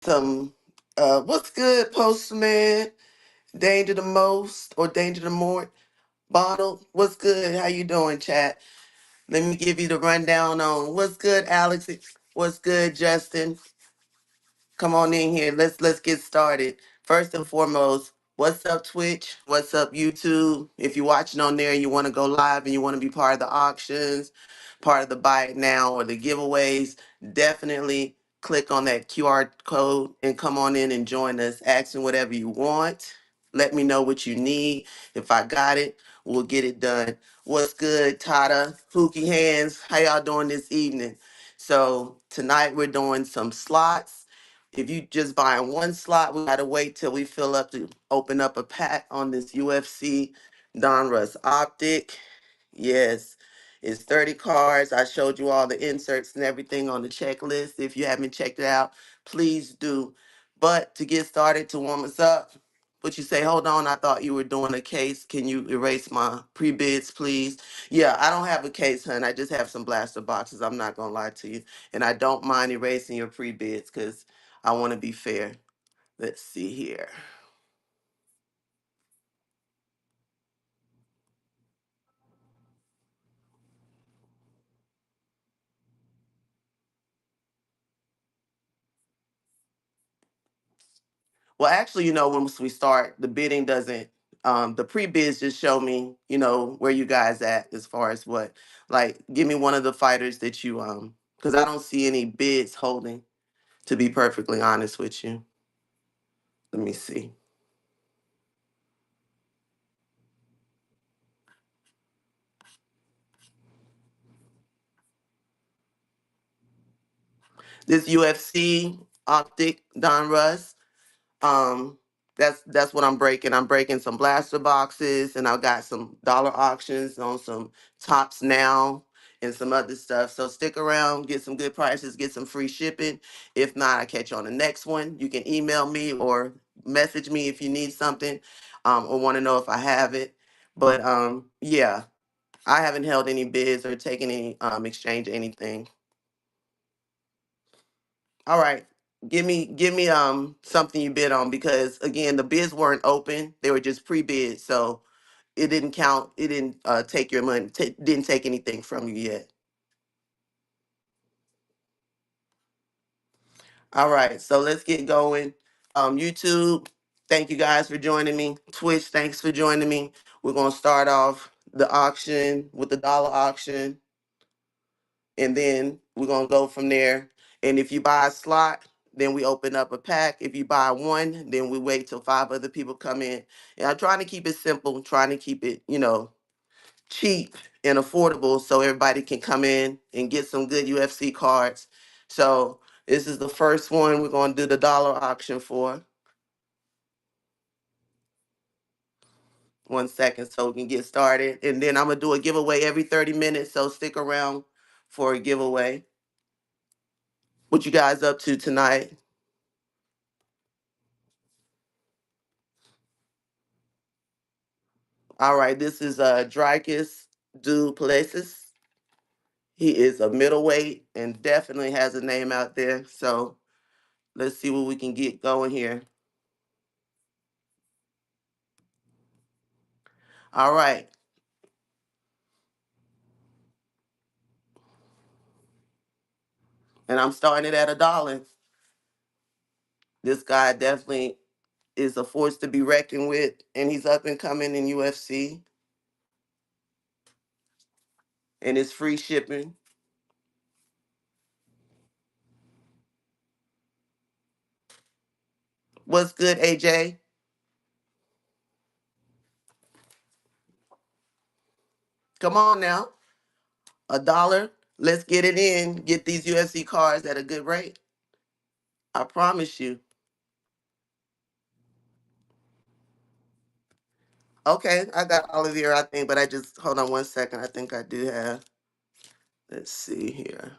Some what's good, Postman? Danger the most or danger the more? Bottle, what's good? How you doing, chat? Let me give you the rundown on what's good, Alex. What's good, Justin? Come on in here. Let's get started. First and foremost, what's up Twitch? What's up YouTube? If you're watching on there and you want to go live and you want to be part of the auctions, part of the buy it now or the giveaways, definitely click on that QR code and come on in and join us. Asking whatever you want. Let me know what you need. If I got it, we'll get it done. What's good, Tata? Pookie Hands. How y'all doing this evening? So tonight we're doing some slots. If you just buying one slot, we gotta wait till we fill up to open up a pack on this UFC Donruss Optic. Yes, it's 30 cards. I showed you all the inserts and everything on the checklist. If you haven't checked it out, please do. But to get started, to warm us up, but you say, hold on, I thought you were doing a case. Can you erase my pre-bids, please? Yeah, I don't have a case, hun. I just have some blaster boxes. I'm not gonna lie to you. And I don't mind erasing your pre-bids because I want to be fair. Let's see here. Well, actually, once we start, the bidding doesn't, the pre-bids just show me, where you guys at as far as what, like, give me one of the fighters that you, because I don't see any bids holding, to be perfectly honest with you. Let me see. This UFC Optic Don Russ. Um, that's what I'm breaking. I'm breaking some blaster boxes, and I've got some dollar auctions on some tops now and some other stuff. So stick around, get some good prices, get some free shipping. If not, I catch you on the next one. You can email me or message me if you need something, or want to know if I have it. But yeah, I haven't held any bids or taken any exchange or anything. All right. Give me something you bid on because again the bids weren't open. They were just pre-bid. So it didn't count. It didn't take your money. Didn't take anything from you yet. All right. So let's get going. YouTube, thank you guys for joining me. Twitch, thanks for joining me. We're gonna start off the auction with the dollar auction, and then we're gonna go from there. And if you buy a slot, then we open up a pack. If you buy one, then we wait till five other people come in. And I'm trying to keep it simple, trying to keep it, cheap and affordable so everybody can come in and get some good UFC cards. So this is the first one we're gonna do the dollar auction for. 1 second so we can get started. And then I'm gonna do a giveaway every 30 minutes. So stick around for a giveaway. What you guys up to tonight? All right, this is Dricus Duplessis. He is a middleweight and definitely has a name out there. So let's see what we can get going here. All right, and I'm starting it at $1. This guy definitely is a force to be reckoned with, and he's up and coming in UFC, and it's free shipping. What's good, AJ? Come on now, $1. Let's get it in. Get these UFC cards at a good rate. I promise you. Okay, I got Olivier, I think, but I just hold on 1 second. I think I do have. Let's see here.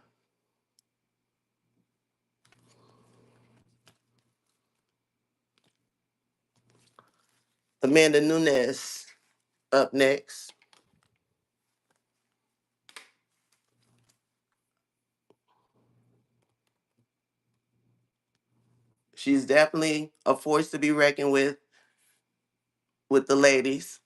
Amanda Nunes up next. She's definitely a force to be reckoned with the ladies.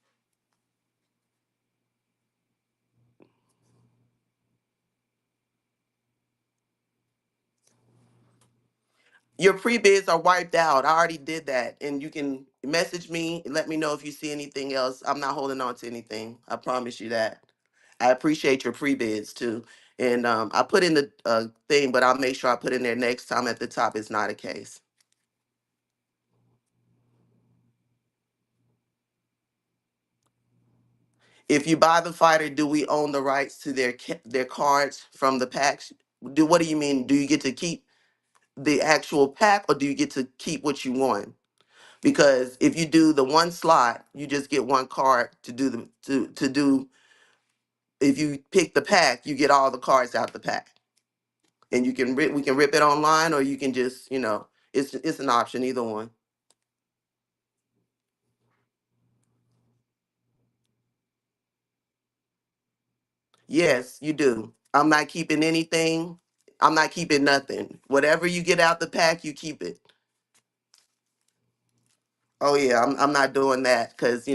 Your pre-bids are wiped out. I already did that. And you can message me and let me know if you see anything else. I'm not holding on to anything. I promise you that. I appreciate your pre-bids too. And I put in the thing, but I'll make sure I put in there next time at the top it's not a case. If you buy the fighter, do we own the rights to their cards from the packs? What do you mean? Do you get to keep the actual pack or do you get to keep what you won? Because if you do the one slot, you just get one card to do to do. If you pick the pack, you get all the cards out the pack, and we can rip it online, or you can just it's an option either one. Yes, you do. I'm not keeping anything. I'm not keeping nothing. Whatever you get out the pack, you keep it. Oh yeah, I'm not doing that because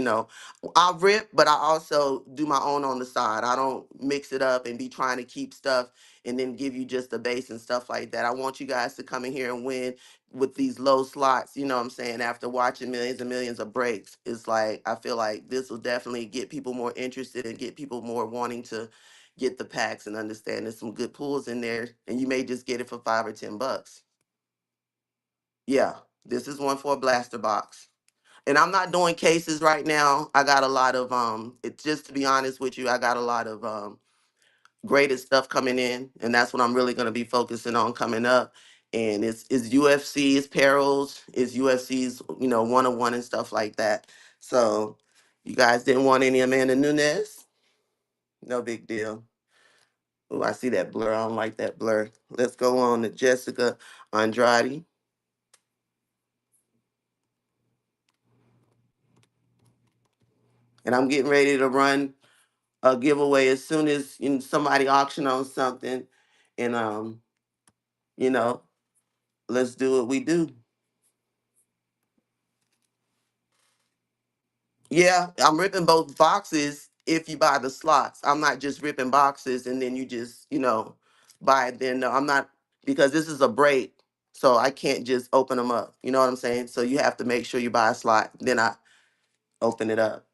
I rip, but I also do my own on the side. I don't mix it up and be trying to keep stuff and then give you just the base and stuff like that. I want you guys to come in here and win with these low slots. You know what I'm saying? After watching millions and millions of breaks, it's like I feel like this will definitely get people more interested and get people more wanting to get the packs and understand there's some good pools in there, and you may just get it for $5 or $10. Yeah, this is one for a blaster box. And I'm not doing cases right now. I got a lot of it just to be honest with you, I got a lot of graded stuff coming in, and that's what I'm really gonna be focusing on coming up. And it's UFC, it's perils, it's UFC's, one on one and stuff like that. So you guys didn't want any Amanda Nunes? No big deal. Oh, I see that blur. I don't like that blur. Let's go on to Jessica Andrade. And I'm getting ready to run a giveaway as soon as somebody auction on something, and you know, let's do what we do. Yeah, I'm ripping both boxes if you buy the slots. I'm not just ripping boxes and then you just, buy it then. No, I'm not because this is a break. So I can't just open them up. You know what I'm saying? So you have to make sure you buy a slot. Then I open it up.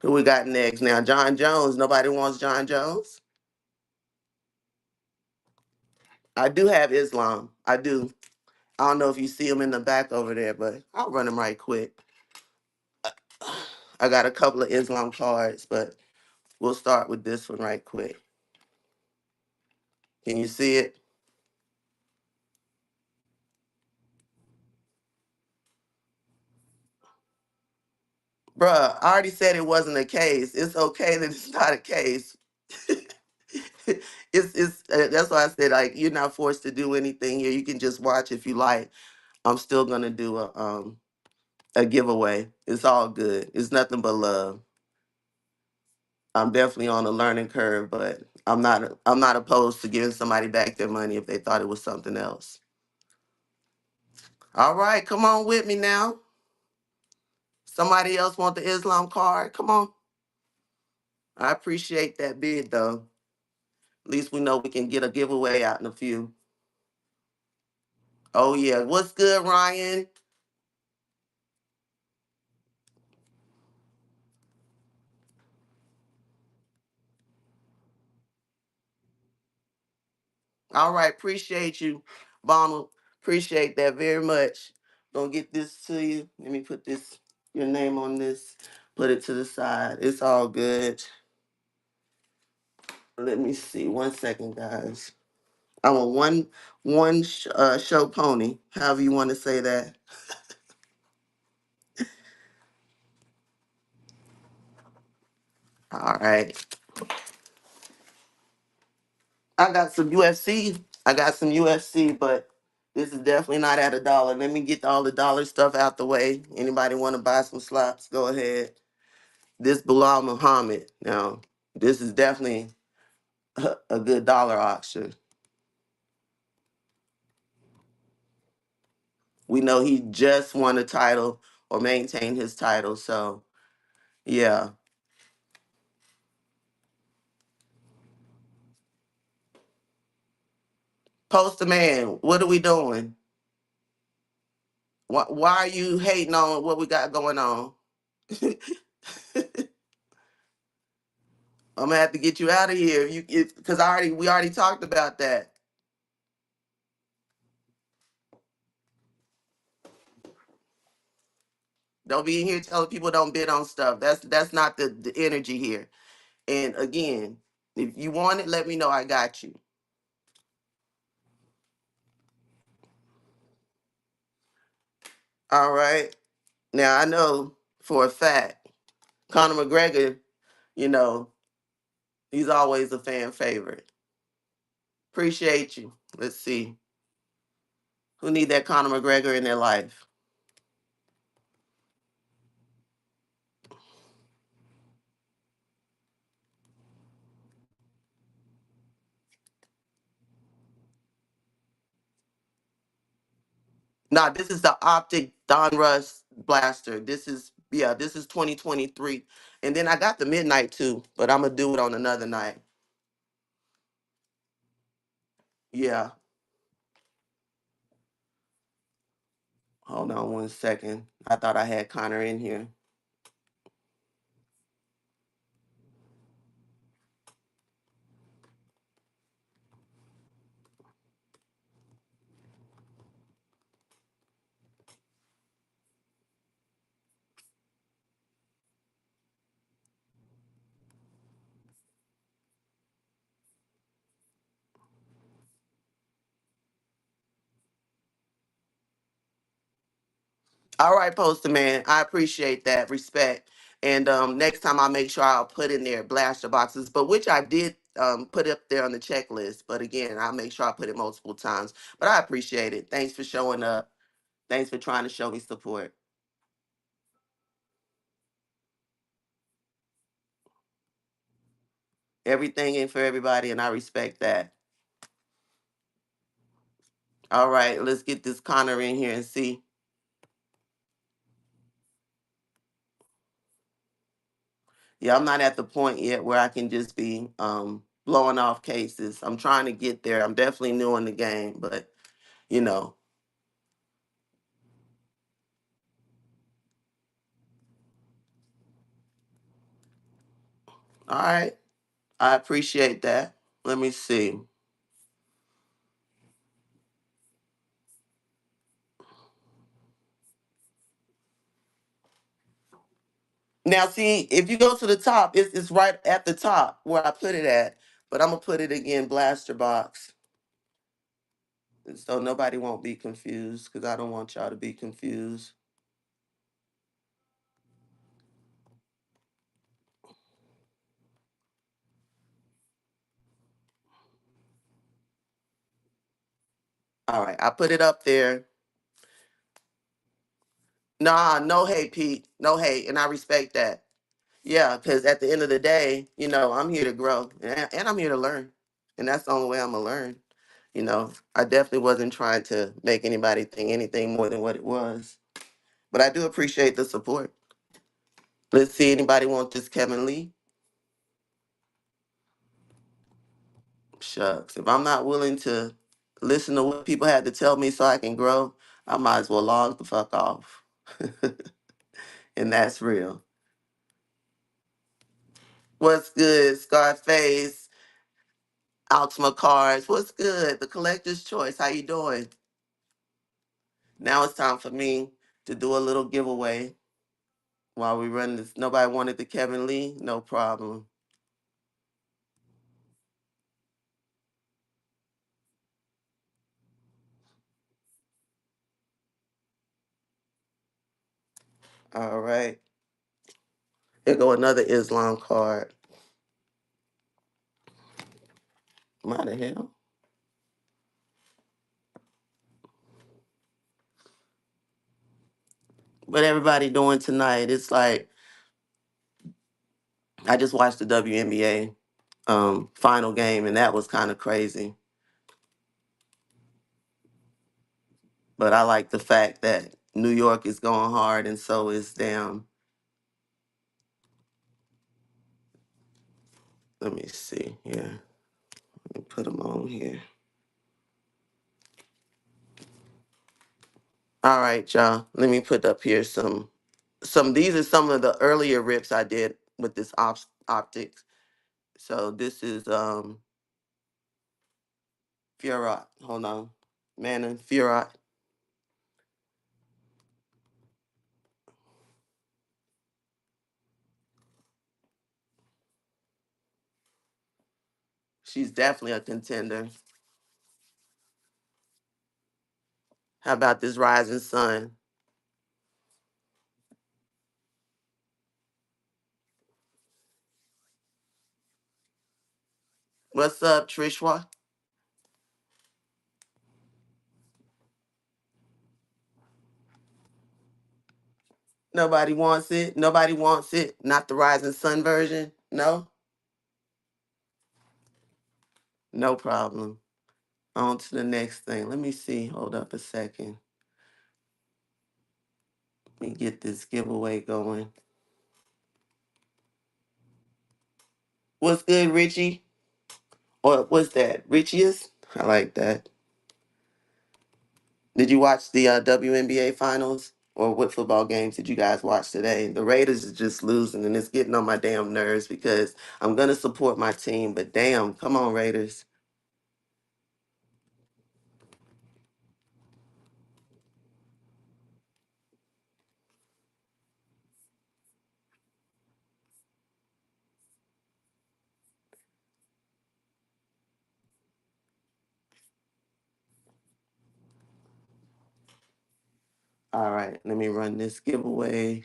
Who we got next now? John Jones. Nobody wants John Jones. I do have Islam. I do. I don't know if you see him in the back over there, but I'll run him right quick. I got a couple of Islam cards, but we'll start with this one right quick. Can you see it? Bruh, I already said it wasn't a case. It's okay that it's not a case. It's that's why I said like you're not forced to do anything here. You can just watch if you like. I'm still gonna do a giveaway. It's all good. It's nothing but love. I'm definitely on a learning curve, but I'm not opposed to giving somebody back their money if they thought it was something else. All right, come on with me now. Somebody else want the Islam card? Come on. I appreciate that bid though. At least we know we can get a giveaway out in a few. Oh yeah, what's good, Ryan? All right, appreciate you, Bonald. Appreciate that very much. Gonna get this to you. Let me put your name on this. Put it to the side. It's all good. Let me see. 1 second, guys. I'm a show pony. However you want to say that. All right. I got some UFC. I got some UFC, but this is definitely not at a dollar. Let me get all the dollar stuff out the way. Anybody want to buy some slots? Go ahead. This Bilal Muhammad. Now, this is definitely a good dollar auction. We know he just won a title or maintained his title. So yeah. Poster man, what are we doing? Why are you hating on what we got going on? I'm gonna have to get you out of here because we already talked about that. Don't be in here telling people don't bid on stuff. That's not the energy here. And again, if you want it, let me know. I got you. All right. Now I know for a fact, Conor McGregor, you know, he's always a fan favorite. Appreciate you. Let's see. Who need that Conor McGregor in their life? Nah, this is the Optic Don Russ Blaster. This is 2023. And then I got the midnight too, but I'm gonna do it on another night. Yeah. Hold on one second. I thought I had Connor in here. All right, Poster Man. I appreciate that. Respect. And next time I'll make sure I'll put in there blaster boxes, but which I did put up there on the checklist. But again, I'll make sure I put it multiple times. But I appreciate it. Thanks for showing up. Thanks for trying to show me support. Everything in for everybody, and I respect that. All right, let's get this Connor in here and see. Yeah, I'm not at the point yet where I can just be blowing off cases. I'm trying to get there. I'm definitely new in the game, but you know, all right. I appreciate that. Let me see. Now, see, if you go to the top, it's right at the top where I put it at. But I'm gonna put it again, blaster box, so nobody won't be confused because I don't want y'all to be confused. All right, I put it up there. Nah, no hate, Pete. No hate, and I respect that. Yeah, because at the end of the day, I'm here to grow and I'm here to learn. And that's the only way I'm going to learn. I definitely wasn't trying to make anybody think anything more than what it was. But I do appreciate the support. Let's see, anybody want this Kevin Lee? Shucks. If I'm not willing to listen to what people had to tell me so I can grow, I might as well log the fuck off. And that's real. What's good, Scarface? Ultima Cards. What's good? The Collector's Choice. How you doing? Now it's time for me to do a little giveaway while we run this. Nobody wanted the Kevin Lee? No problem. All right. Here go another Islam card. What the hell? What everybody doing tonight? It's like I just watched the WNBA. final game, and that was kind of crazy. But I like the fact that New York is going hard, and so is damn. Let me see here. Let me put them on here. All right, y'all. Let me put up here some. These are some of the earlier rips I did with this optics. So this is Fiorot. Hold on, Manon Fiorot. She's definitely a contender. How about this Rising Sun? What's up, Trishwa? Nobody wants it. Nobody wants it. Not the Rising Sun version. No, no problem. On to the next thing. Let me see. Hold up a second. Let me get this giveaway going. What's good, Richie? Or what's that? Richiest? I like that. Did you watch the WNBA finals? Or what football games did you guys watch today? The Raiders is just losing, and it's getting on my damn nerves because I'm going to support my team, but damn, come on, Raiders. All right, let me run this giveaway.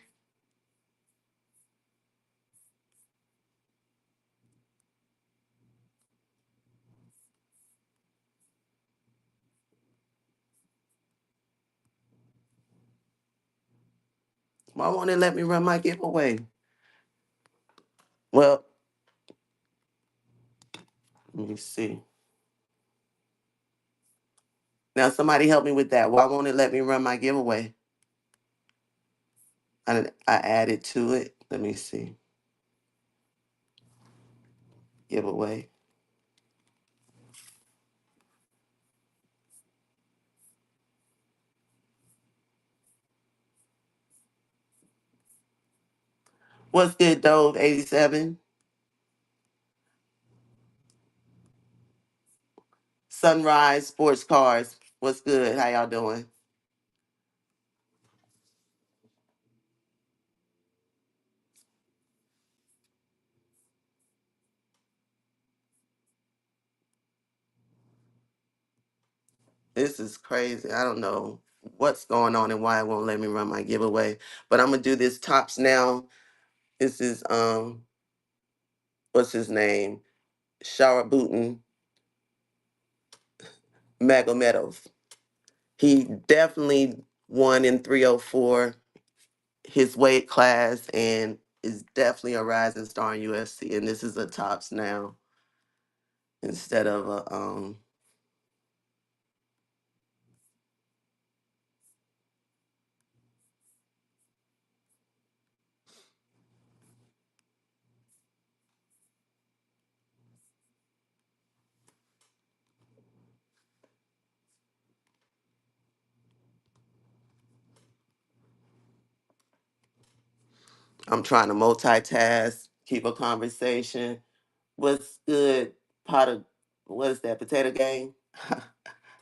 Why won't it let me run my giveaway? Well, let me see. Now, somebody help me with that. Why won't it let me run my giveaway? I added to it. Let me see. Giveaway. What's good, Dove 87? Sunrise Sports Cars. What's good? How y'all doing? This is crazy. I don't know what's going on and why it won't let me run my giveaway. But I'm gonna do this tops now. This is what's his name? Sharabutin Magomedov. He definitely won in 304 his weight class and is definitely a rising star in UFC. And this is a tops now instead of a I'm trying to multitask, keep a conversation. What's good, pot of what is that, potato game?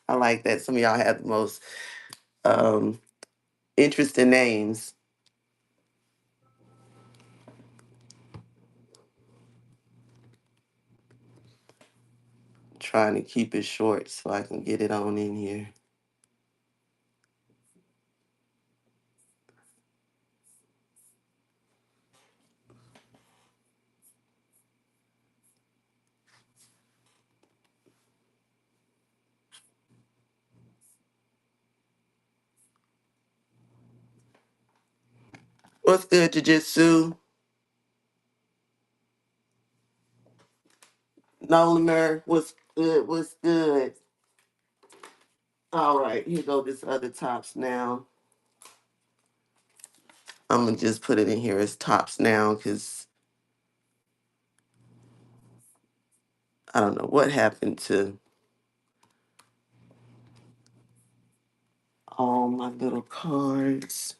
I like that. Some of y'all have the most um interesting names. Trying to keep it short so I can get it on in here. What's good, Jiu-Jitsu? Nolimer, what's good? What's good? All right, here go this other tops now. I'm gonna just put it in here as tops now because I don't know what happened to all my little cards.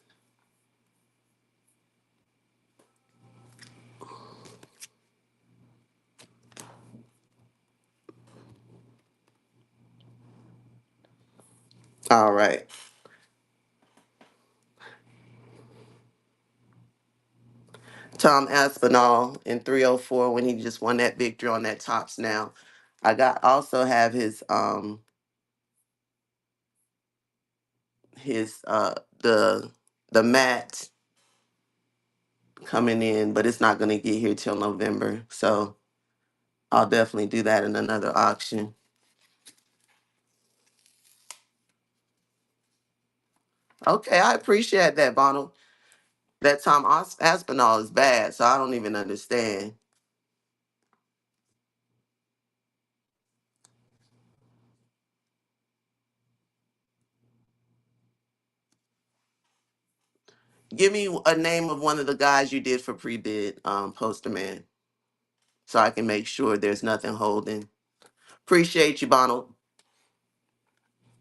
All right. Tom Aspinall in 304 when he just won that victory on that tops now. I got also have his the mat coming in, but it's not gonna get here till November. So I'll definitely do that in another auction. Okay, I appreciate that, Bonald. That Tom Aspinall is bad, so I don't even understand. Give me a name of one of the guys you did for pre-bid, poster man, so I can make sure there's nothing holding. Appreciate you, Bonald.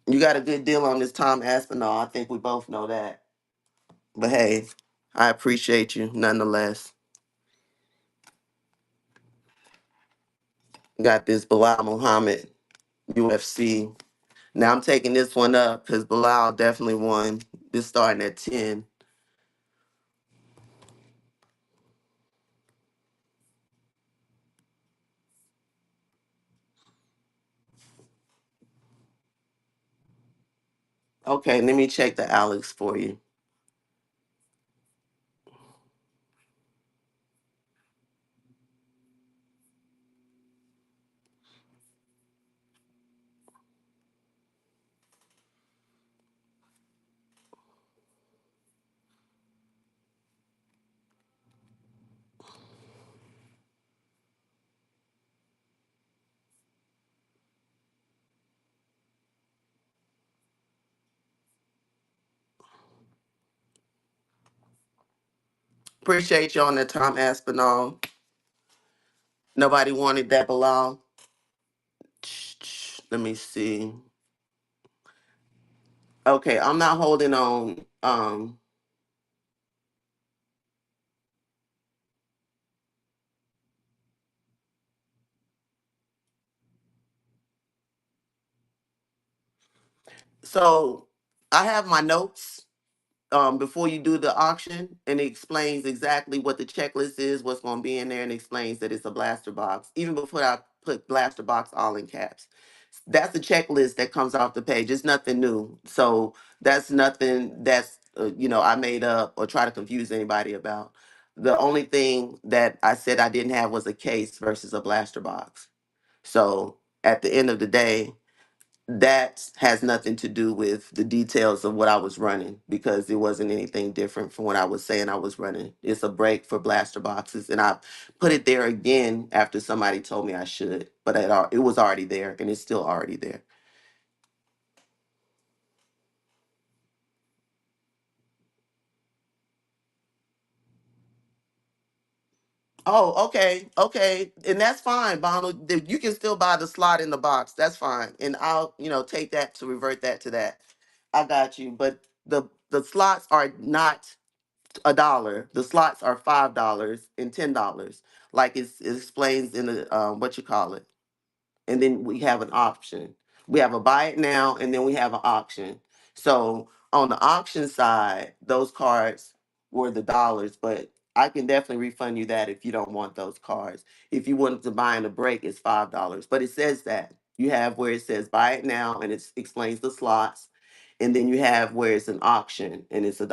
You got a good deal on this Tom Aspinall. I think we both know that. But hey, I appreciate you nonetheless. Got this Bilal Muhammad UFC. Now I'm taking this one up because Bilal definitely won. This starting at 10. Okay, let me check the Alex for you. Appreciate you on the Tom Aspinall. Nobody wanted that Bilal. Let me see. Okay, I'm not holding on. So I have my notes before you do the auction, and it explains exactly what the checklist is, what's going to be in there, and explains that it's a blaster box. Even before I put blaster box all in caps, that's a checklist that comes off the page. It's nothing new, so that's nothing that's I made up or try to confuse anybody about. The only thing that I said I didn't have was a case versus a blaster box. So at the end of the day, that has nothing to do with the details of what I was running because it wasn't anything different from what I was saying I was running. It's a break for blaster boxes, and I put it there again after somebody told me I should, but it was already there, and it's still already there. Oh, okay, okay, and that's fine, Bonald. You can still buy the slot in the box. That's fine, and I'll take that to revert that to that. I got you, but the slots are not $1. The slots are $5 and $10, like it explains in the what you call it. And then we have an option. We have a buy it now, and then we have an auction. So on the auction side, those cards were the dollars, but I can definitely refund you that if you don't want those cards. If you wanted to buy in a break, it's $5. But it says that you have where it says buy it now, and it explains the slots, and then you have where it's an auction, and it's $1.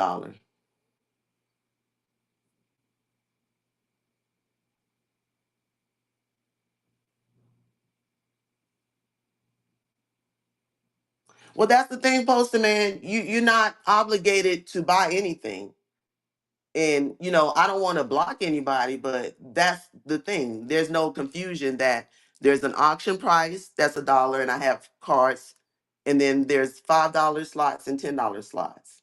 Well, that's the thing, Poster Man. You're not obligated to buy anything. And I don't want to block anybody, but that's the thing. There's no confusion that There's an auction price, that's $1, and I have cards. And then there's $5 slots and $10 slots.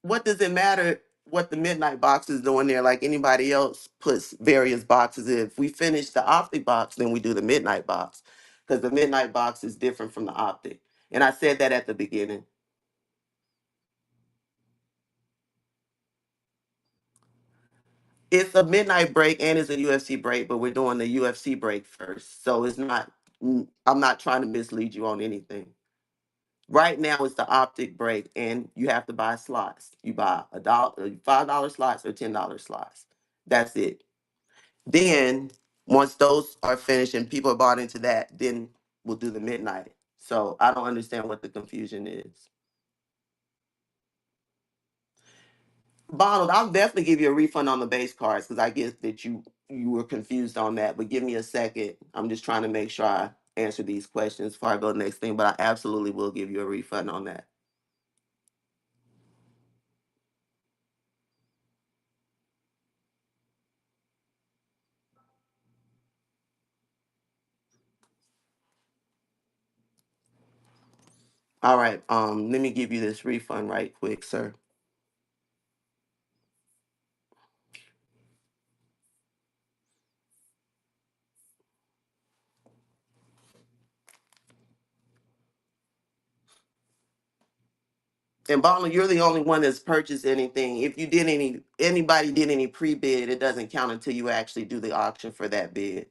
What does it matter what the midnight box is doing there? Like anybody else puts various boxes. If we finish the optic box, then we do the midnight box. Because the midnight box is different from the optic. And I said that at the beginning. It's a midnight break and it's a UFC break, but we're doing the UFC break first. So it's not, I'm not trying to mislead you on anything. Right now it's the optic break and you have to buy slots. You buy $5 slots or $10 slots. That's it. Then once those are finished and people are bought into that, then we'll do the midnight. So I don't understand what the confusion is. Donald, I'll definitely give you a refund on the base cards because I get that you were confused on that. But give me a second. I'm just trying to make sure I answer these questions before I go to the next thing. But I absolutely will give you a refund on that. All right. Let me give you this refund right quick, sir. And Bonner, you're the only one that's purchased anything. If you did anybody did any pre-bid, it doesn't count until you actually do the auction for that bid.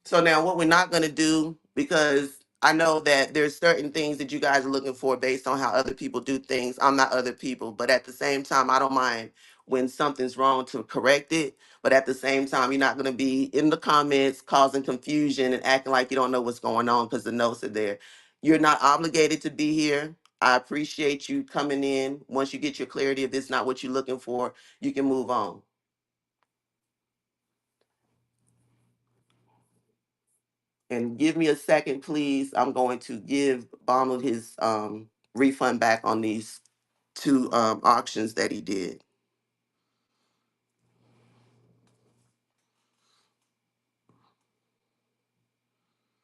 So now what we're not going to do, because I know that there's certain things that you guys are looking for based on how other people do things. I'm not other people, but at the same time, I don't mind when something's wrong to correct it. But at the same time, you're not going to be in the comments causing confusion and acting like you don't know what's going on because the notes are there. You're not obligated to be here. I appreciate you coming in. Once you get your clarity, if it's not what you're looking for, you can move on. And give me a second, please. I'm going to give Donald his refund back on these two auctions that he did.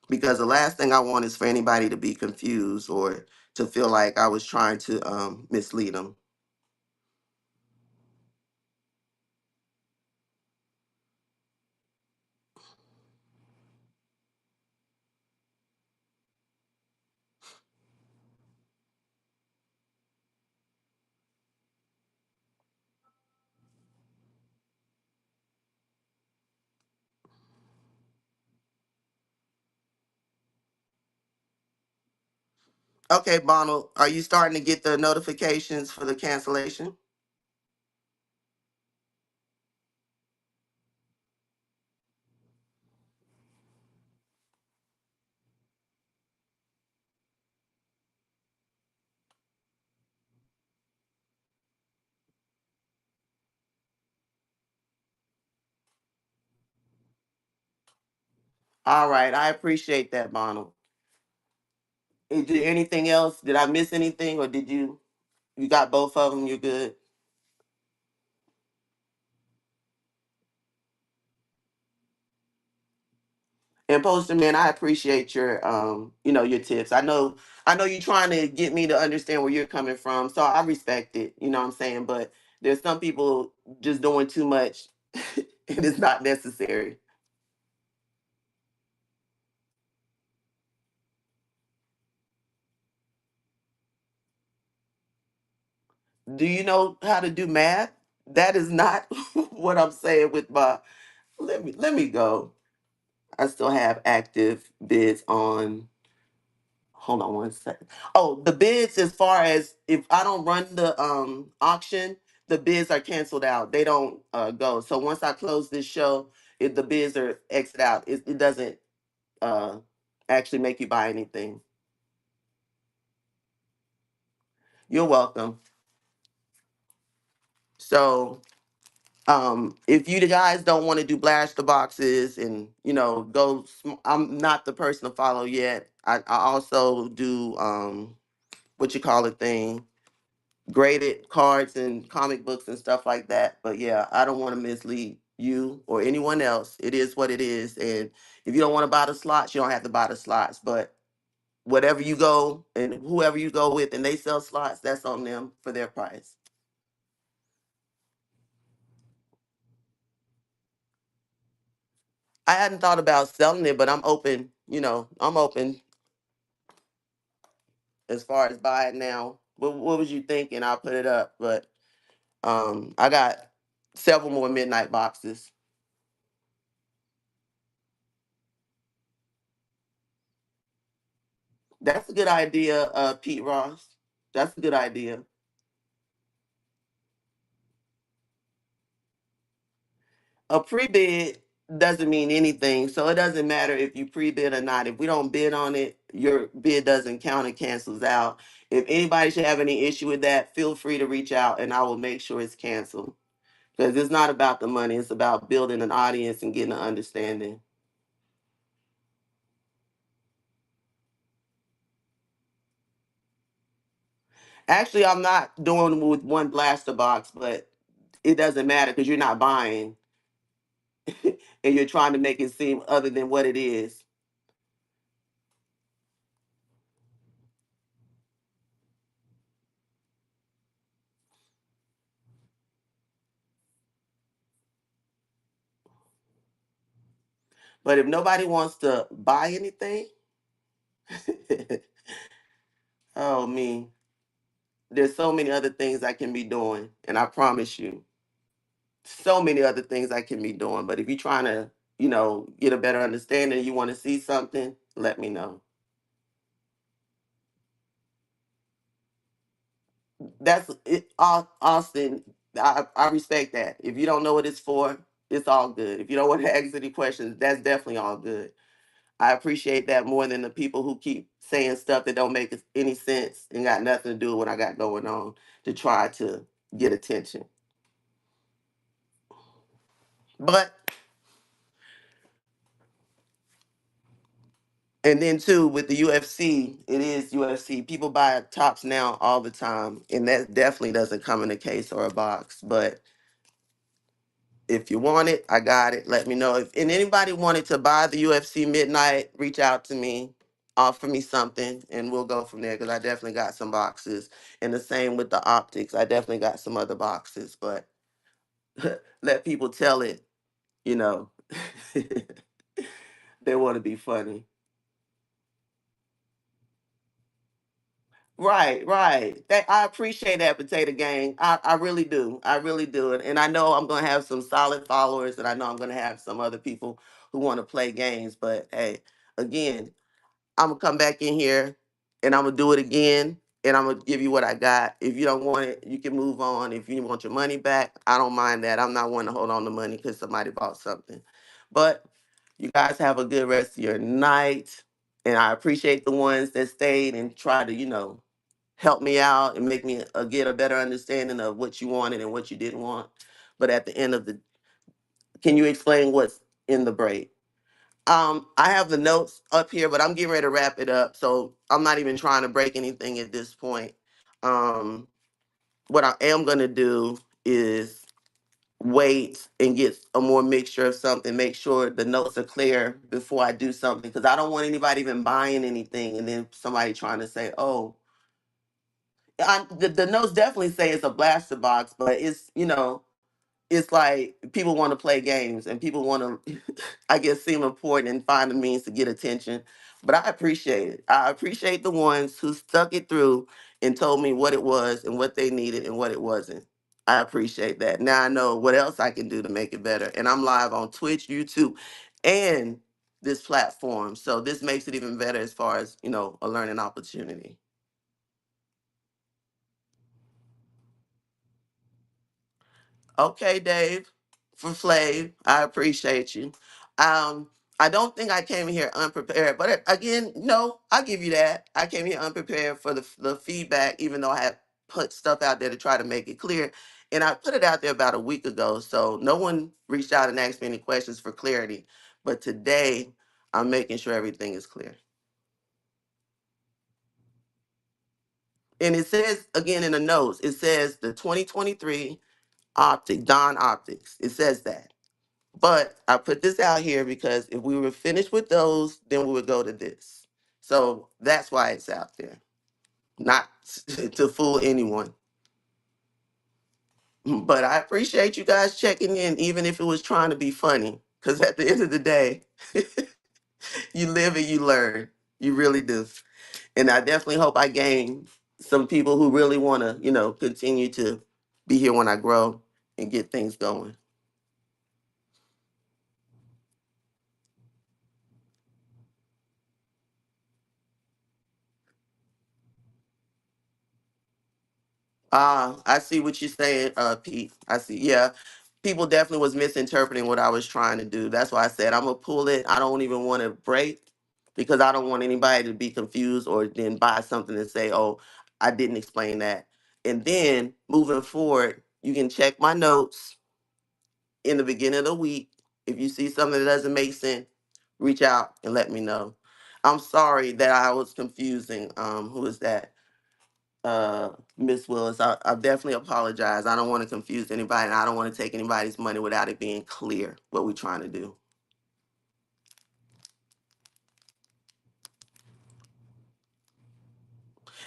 Because the last thing I want is for anybody to be confused or to feel like I was trying to mislead them. Okay, Donald, are you starting to get the notifications for the cancellation? All right, I appreciate that, Donald. Is there anything else? Did I miss anything, or did you got both of them? You're good. And Poster Man, I appreciate your your tips. I know you're trying to get me to understand where you're coming from. So I respect it, you know what I'm saying? But there's some people just doing too much and it's not necessary. Do you know how to do math? That is not what I'm saying with my let me go. I still have active bids on. Hold on one second. Oh, the bids, as far as if I don't run the auction, the bids are canceled out. They don't go. So once I close this show, if the bids are exit out, it doesn't uh, actually make you buy anything. You're welcome. So if you guys don't want to do blast the boxes and I'm not the person to follow yet. I also do what you call it thing, graded cards and comic books and stuff like that. But yeah, I don't want to mislead you or anyone else. It is what it is. And if you don't want to buy the slots, you don't have to buy the slots. But whatever you go and whoever you go with and they sell slots, that's on them for their price. I hadn't thought about selling it, but I'm open, I'm open as far as buy it now. What was you thinking? I'll put it up. But I got several more midnight boxes. That's a good idea, Pete Ross. That's a good idea. A pre-bid doesn't mean anything, so it doesn't matter if you pre-bid or not. If we don't bid on it, your bid doesn't count and cancels out. If anybody should have any issue with that, feel free to reach out and I will make sure it's canceled. Because it's not about the money, it's about building an audience and getting an understanding. Actually, I'm not doing with one blaster box, but it doesn't matter because you're not buying and you're trying to make it seem other than what it is. But if nobody wants to buy anything, oh me, there's so many other things I can be doing, and I promise you, so many other things I can be doing. But if you're trying to, get a better understanding, you want to see something, let me know. That's it, Austin. I respect that. If you don't know what it's for, it's all good. If you don't want to ask any questions, that's definitely all good. I appreciate that more than the people who keep saying stuff that don't make any sense and got nothing to do with what I got going on to try to get attention. But and then too with the UFC, it is UFC. People buy tops now all the time, and that definitely doesn't come in a case or a box. But if you want it, I got it. Let me know. If and anybody wanted to buy the UFC Midnight, reach out to me, offer me something, and we'll go from there. Because I definitely got some boxes, and the same with the optics. I definitely got some other boxes, but let people tell it. You know, they want to be funny. Right, right. I appreciate that, Potato Gang. I really do. I really do. And I know I'm going to have some solid followers, and I know I'm going to have some other people who want to play games. But hey, again, I'm going to come back in here and I'm going to do it again. And I'm going to give you what I got. If you don't want it, you can move on. If you want your money back, I don't mind that. I'm not one to hold on to money because somebody bought something. But you guys have a good rest of your night. And I appreciate the ones that stayed and tried to, help me out and make me get a better understanding of what you wanted and what you didn't want. But at the end of the, can you explain what's in the braid? I have the notes up here, but I'm getting ready to wrap it up, so I'm not even trying to break anything at this point. Um, what I am gonna do is wait and get a more mixture of something. Make sure the notes are clear before I do something, because I don't want anybody even buying anything and then somebody trying to say, "Oh, the notes definitely say it's a blaster box, but it's like people want to play games and people want to, I guess, seem important and find the means to get attention. But I appreciate it. I appreciate the ones who stuck it through and told me what it was and what they needed and what it wasn't. I appreciate that. Now I know what else I can do to make it better. And I'm live on Twitch, YouTube, and this platform. So this makes it even better as far as, a learning opportunity. Okay, Dave. for Flav. I appreciate you. Um, I don't think I came here unprepared, but again, no, I give you that. I came here unprepared for the feedback, even though I had put stuff out there to try to make it clear. And I put it out there about a week ago, so no one reached out and asked me any questions for clarity. But today, I'm making sure everything is clear. And it says again in the notes, it says the 2023 Don Optics. It says that. But I put this out here because if we were finished with those, then we would go to this. So that's why it's out there, not to fool anyone. But I appreciate you guys checking in, even if it was trying to be funny. Because at the end of the day, you live and you learn. You really do. And I definitely hope I gain some people who really want to, continue to be here when I grow and get things going. I see what you're saying, Pete. I see. Yeah, people definitely was misinterpreting what I was trying to do. That's why I said I'm gonna pull it. I don't even want to break because I don't want anybody to be confused or then buy something and say, "Oh, I didn't explain that." And then moving forward, you can check my notes in the beginning of the week. If you see something that doesn't make sense, reach out and let me know. I'm sorry that I was confusing. Who is that? Miss Willis. I definitely apologize. I don't want to confuse anybody, and I don't want to take anybody's money without it being clear what we're trying to do.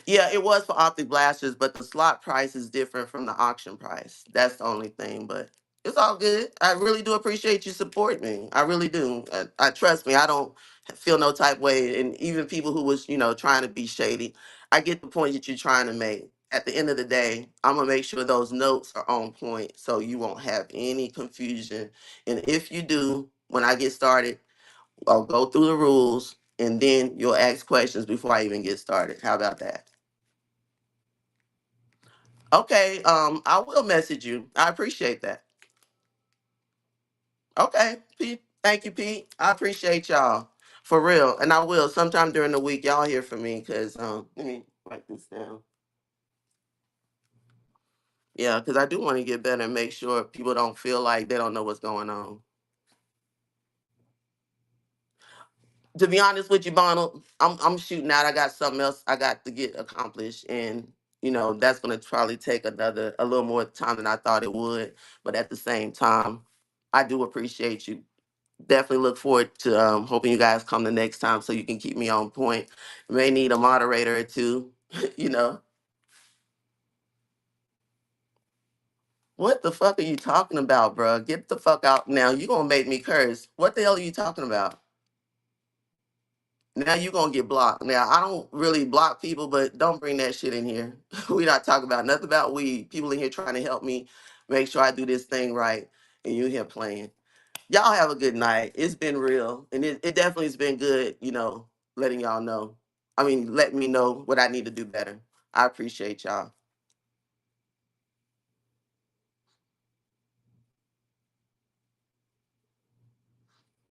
Yeah, it was for optic blasters, but the slot price is different from the auction price. That's the only thing, but it's all good. I really do appreciate you supporting me. I really do. I trust me. I don't feel no type way, and even people who was trying to be shady, I get the point that you're trying to make. At the end of the day, I'm gonna make sure those notes are on point, so you won't have any confusion. And if you do, when I get started, I'll go through the rules, and then you'll ask questions before I even get started. How about that? Okay, I will message you. I appreciate that. Okay, Pete. Thank you, Pete. I appreciate y'all. For real. And I will sometime during the week. Y'all hear from me because let me write this down. Yeah, because I do want to get better and make sure people don't feel like they don't know what's going on. To be honest with you, Bonald, I'm shooting out. I got something else I got to get accomplished, and that's gonna probably take a little more time than I thought it would. But at the same time, I do appreciate you. Definitely look forward to hoping you guys come the next time so you can keep me on point. May need a moderator or two. you know what the fuck are you talking about, bruh? Get the fuck out now. You gonna make me curse? What the hell are you talking about? Now you gonna get blocked. Now I don't really block people, but don't bring that shit in here. We not talking about nothing about weed. People in here trying to help me make sure I do this thing right, and you here playing. Y'all have a good night. It's been real, and it definitely has been good. Letting y'all know. I mean, letting me know what I need to do better. I appreciate y'all.